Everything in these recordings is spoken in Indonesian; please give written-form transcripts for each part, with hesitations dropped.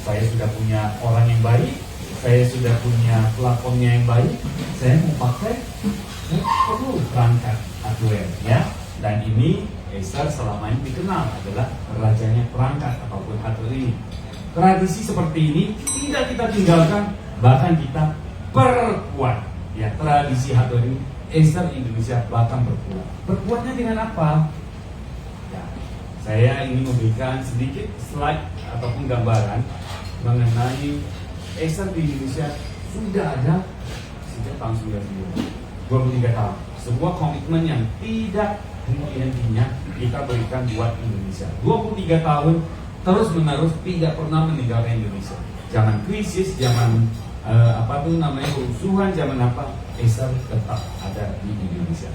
saya sudah punya orang yang baik, saya sudah punya pelakonnya yang baik, saya mau pakai, saya perlu perangkat hardware ya. Dan ini Acer selama ini dikenal adalah rajanya perangkat ataupun hardware ini. Tradisi seperti ini tidak kita tinggalkan, bahkan kita perkuat ya. Tradisi hardware ini Acer Indonesia bahkan berkuat. Berkuatnya dengan apa? Ya, saya ingin memberikan sedikit slide ataupun gambaran mengenai Acer di Indonesia sudah ada sejak tahun 1990, 23 tahun. Sebuah komitmen yang tidak henti-hentinya kita berikan buat Indonesia. 23 tahun terus menerus tidak pernah meninggalkan Indonesia. Zaman krisis, zaman kerusuhan, zaman apa, Acer tetap ada di Indonesia.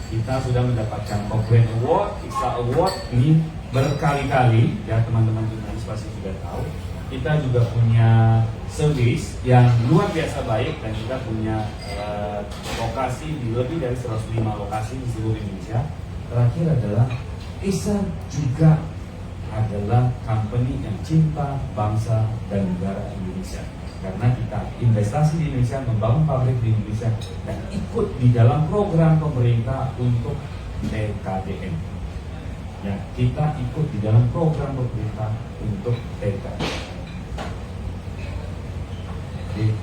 Kita sudah mendapatkan Cochrane Award, IXA Award ini berkali-kali ya, teman-teman jurnalis pasti sudah tahu. Kita juga punya service yang luar biasa baik, dan kita punya lokasi di lebih dari 105 lokasi di seluruh Indonesia. Terakhir adalah Acer juga adalah company yang cinta bangsa dan negara Indonesia, karena kita investasi di Indonesia, membangun pabrik di Indonesia, dan ikut di dalam program pemerintah untuk TKDN. Ya, kita ikut di dalam program pemerintah untuk TKDN.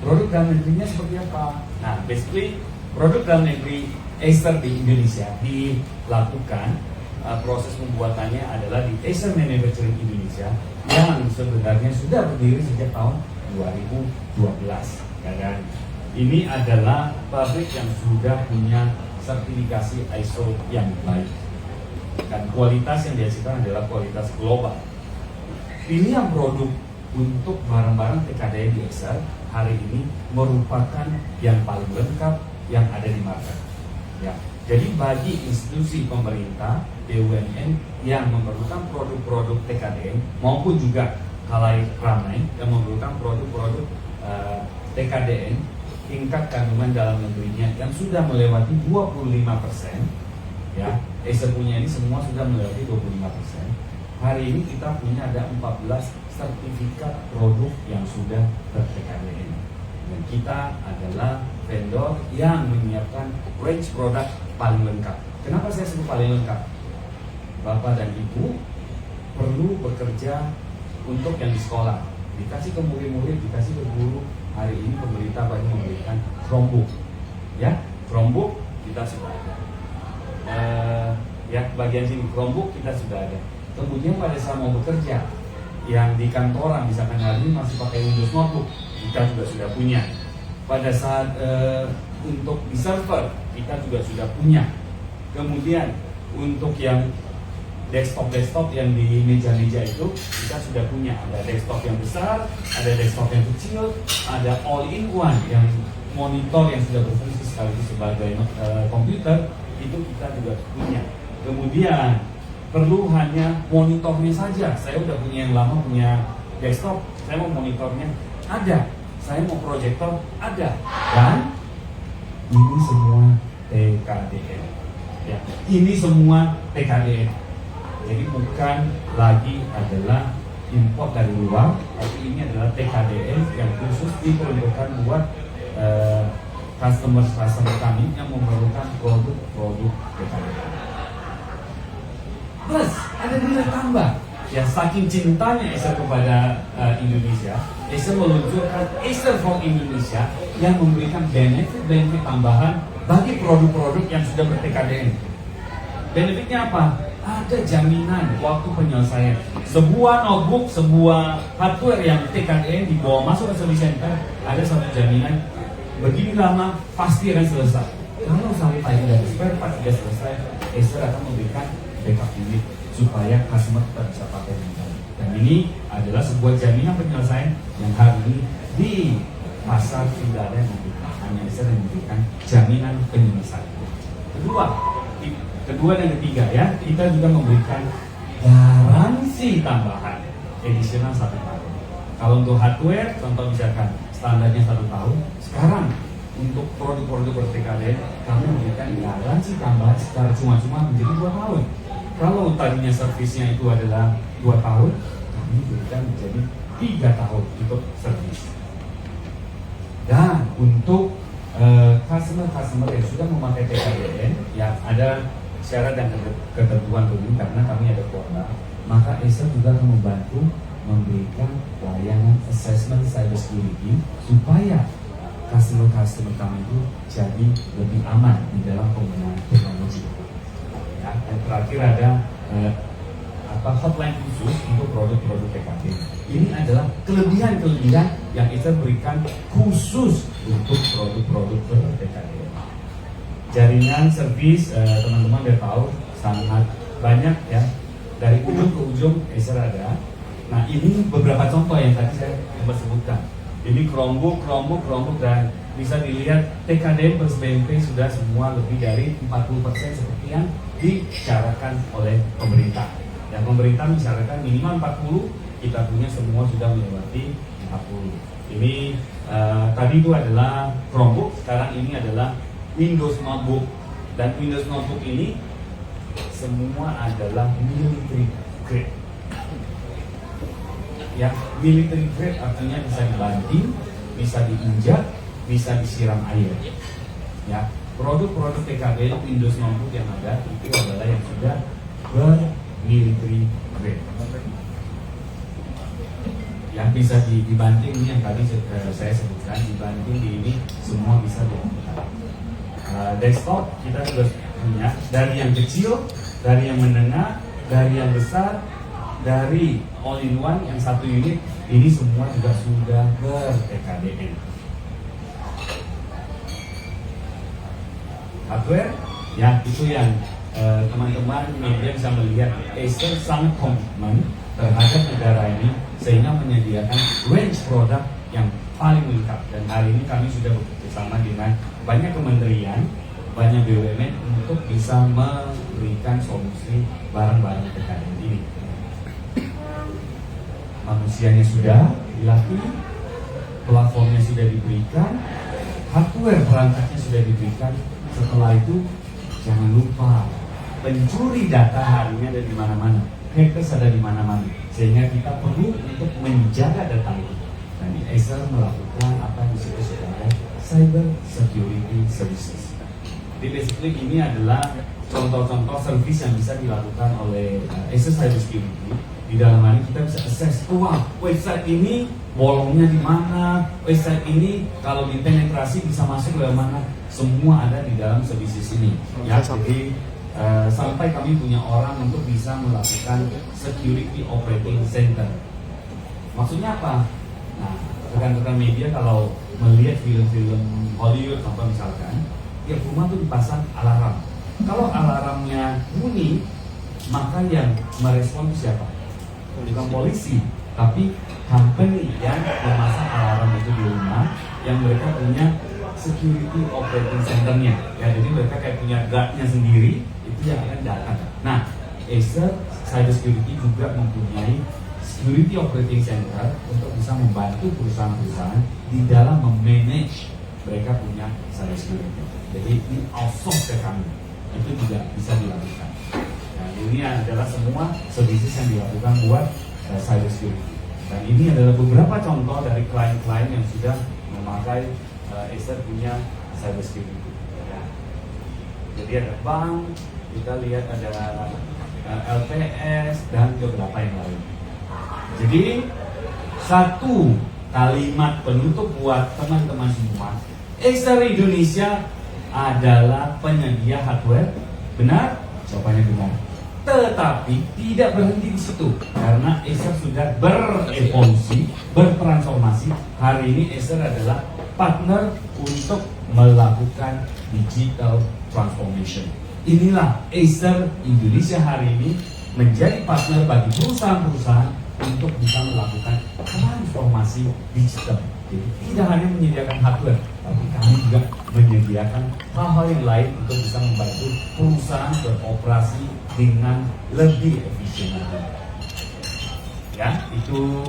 Produk dalam negerinya seperti apa? Nah, basically produk dalam negeri Acer di Indonesia dilakukan, proses pembuatannya adalah di Acer Manufacturing Indonesia yang sebenarnya sudah berdiri sejak tahun 2012. Dan ini adalah pabrik yang sudah punya sertifikasi ISO yang baik, dan kualitas yang dihasilkan adalah kualitas global. Ini yang produk untuk barang-barang TKDN di Acer hari ini merupakan yang paling lengkap yang ada di market. Ya, jadi bagi institusi pemerintah, BUMN yang memerlukan produk-produk TKDN maupun juga khalayak ramai yang memerlukan produk-produk TKDN tingkat kandungan dalam negerinya yang sudah melewati 25%, ya, Acer punya ini semua sudah melewati 25%. Hari ini kita punya ada 14 sertifikat produk yang sudah ber-TKDN, dan kita adalah vendor yang menyiapkan range produk paling lengkap. Kenapa saya sebut paling lengkap? Bapak dan Ibu perlu bekerja untuk yang di sekolah, dikasih ke murid-murid, dikasih ke guru. Hari ini pemerintah banyak memberikan Chromebook, ya, Chromebook kita sudah ada. Ya, bagian sini Chromebook kita sudah ada. Kemudian pada saat mau bekerja, yang di kantoran misalkan hari ini masih pakai Windows Notebook, kita juga sudah punya. Pada saat untuk di server, kita juga sudah punya. Kemudian untuk yang desktop yang di meja-meja itu, kita sudah punya. Ada desktop yang besar, ada desktop yang kecil, ada all-in-one yang monitor yang sudah berfungsi sekaligus sebagai komputer, itu kita juga punya. Kemudian perlu hanya monitornya saja. Saya udah punya yang lama, punya desktop, saya mau monitornya ada, saya mau proyektor ada, dan ini semua TKDN. Ya, ini semua TKDN. Jadi bukan lagi adalah import dari luar, tapi ini adalah TKDN yang khusus diperuntukkan buat customer kami yang memerlukan produk TKDN. Plus ada nilai tambah. Ya, saking cintanya Acer kepada Indonesia, Acer meluncurkan Acer for Indonesia yang memberikan benefit tambahan bagi produk-produk yang sudah ber-TKDN. Benefitnya apa? Ada jaminan waktu penyelesaian. Sebuah notebook, sebuah hardware yang TKDN dibawa masuk ke service center, ada satu jaminan begini lama pasti akan selesai. Kalau sampai dari spare part sudah selesai, Acer akan memberikan backup unit supaya customer tetap bisa pakai dengan baik. Dan ini adalah sebuah jaminan penyelesaian yang hari ini di pasar sudah ada yang memberikan, hanya Acer yang memberikan jaminan penyelesaian. Kedua dan ketiga ya, kita juga memberikan garansi tambahan additional 1 tahun. Kalau untuk hardware, contoh misalkan standarnya 1 tahun, sekarang untuk produk-produk ber-TKDN kami memberikan garansi tambahan secara cuma-cuma menjadi 2 tahun. Kalau tadinya servisnya itu adalah 2 tahun, kami berikan menjadi 3 tahun untuk servis. Dan untuk customer yang sudah memakai TKDN yang ada syarat dan ketentuan umum karena kami ada kuota, maka Acer juga akan membantu memberikan layanan assessment cyber security supaya customer kami itu jadi lebih aman di dalam penggunaan teknologi. Ya, dan terakhir ada hotline khusus untuk produk-produk TKD. Ini adalah kelebihan-kelebihan yang Acer berikan khusus untuk produk-produk TKD. Jaringan servis teman-teman udah tahu sangat banyak ya, dari ujung ke ujung Acer ada. Nah ini beberapa contoh yang tadi saya sebutkan. Ini Chromebook dan bisa dilihat TKD plus BMP sudah semua lebih dari 40% seperti yang disyaratkan oleh pemerintah. Yang pemerintah mensyaratkan minimal 40, kita punya semua sudah melewati 40. Ini tadi itu adalah Chromebook, sekarang ini adalah Windows Notebook. Dan Windows Notebook ini semua adalah military grade. Ya, military grade artinya bisa dibanting, bisa diinjak, bisa disiram air. Ya, produk-produk TKD Windows Notebook yang ada itu adalah yang sudah military grade. Yang bisa dibanting ini yang tadi saya sebutkan, dibanting di ini semua bisa dilakukan. Desktop kita sudah punya dari yang kecil, dari yang menengah, dari yang besar, dari all-in-one yang 1 unit, ini semua juga sudah ber-TKDN. Hardware, ya itu yang teman-teman media bisa melihat Acer sangat komitmen terhadap negara ini sehingga menyediakan range produk yang paling lengkap. Dan hari ini kami sudah bekerjasama dengan banyak kementerian, banyak BUMN untuk bisa memberikan solusi barang-barang TKDN ini. Manusianya sudah dilatih, platformnya sudah diberikan, hardware perangkatnya sudah diberikan. Setelah itu jangan lupa pencuri data hari ini ada di mana-mana, hackers ada di mana-mana, sehingga kita perlu untuk menjaga data itu. Dan Acer melakukan apa yang disebut sebagai cyber security services. Jadi basically ini adalah contoh-contoh service yang bisa dilakukan oleh Acer Cyber Security. Di dalam hal ini kita bisa assess, website ini bolongnya di mana, website ini kalau dipenetrasi bisa masuk ke mana, semua ada di dalam services ini. Ya, jadi sampai kami punya orang untuk bisa melakukan security operating center. Maksudnya apa? Nah, rekan-rekan media kalau melihat film-film Hollywood contoh misalkan, tiap rumah tuh dipasang alarm. Kalau alarmnya bunyi, maka yang merespon itu siapa? Bukan polisi, tapi company yang memasang alarm itu di rumah, yang mereka punya security operating center-nya. Ya, jadi mereka kayak punya guard-nya sendiri, itu yang akan datang. Nah, Acer Cyber Security juga mempunyai security operating center untuk bisa membantu perusahaan-perusahaan di dalam memanage mereka punya cyber security. Jadi ini outsource ke kami, itu juga bisa dilakukan. Nah, ini adalah semua services yang dilakukan buat cyber security. Dan ini adalah beberapa contoh dari klien-klien yang sudah memakai Acer punya cyber security. Ya. Jadi ada bank, kita lihat ada LPS dan beberapa yang lain. Jadi satu kalimat penutup buat teman-teman semua, Acer Indonesia adalah penyedia hardware, benar? Jawabannya benar. Tetapi tidak berhenti di situ, karena Acer sudah berevolusi, bertransformasi. Hari ini Acer adalah partner untuk melakukan digital transformation. Inilah Acer Indonesia hari ini menjadi partner bagi perusahaan-perusahaan untuk bisa melakukan transformasi digital. Jadi tidak hanya menyediakan hardware, tapi kami juga menyediakan hal-hal yang lain untuk bisa membantu perusahaan beroperasi dengan lebih efisien. Ya, itu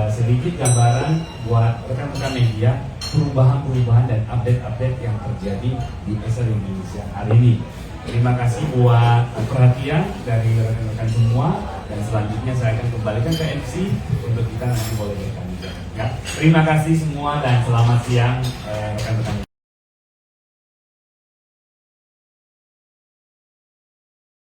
sedikit gambaran buat rekan-rekan media perubahan-perubahan dan update-update yang terjadi di Acer Indonesia hari ini. Terima kasih buat perhatian dari rekan-rekan semua. Dan selanjutnya saya akan kembalikan ke MC untuk kita nanti boleh bertanya. Ya, terima kasih semua dan selamat siang rekan-rekan.